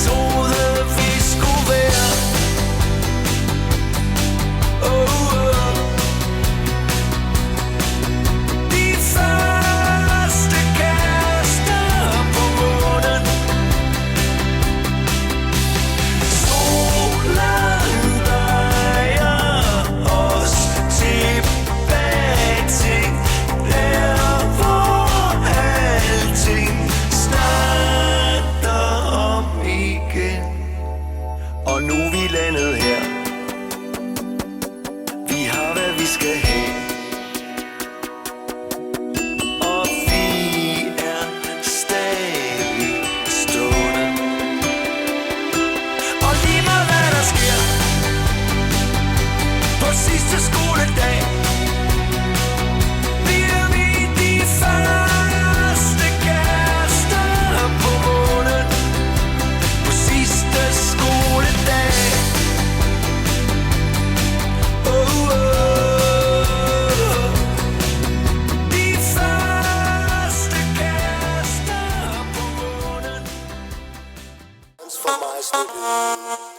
troede vi skulle være. De første kærester på månen. Solen drejer os tilbage til der, hvor alting starter om igen. Og nu er vi landet her. Vi har hvad vi skal have. Og vi er stadig stående. Og lige meget hvad der sker på sidste skoledag, bliver vi de første kærester på månen. På sidste skoledag. De første kærester på månen. For mig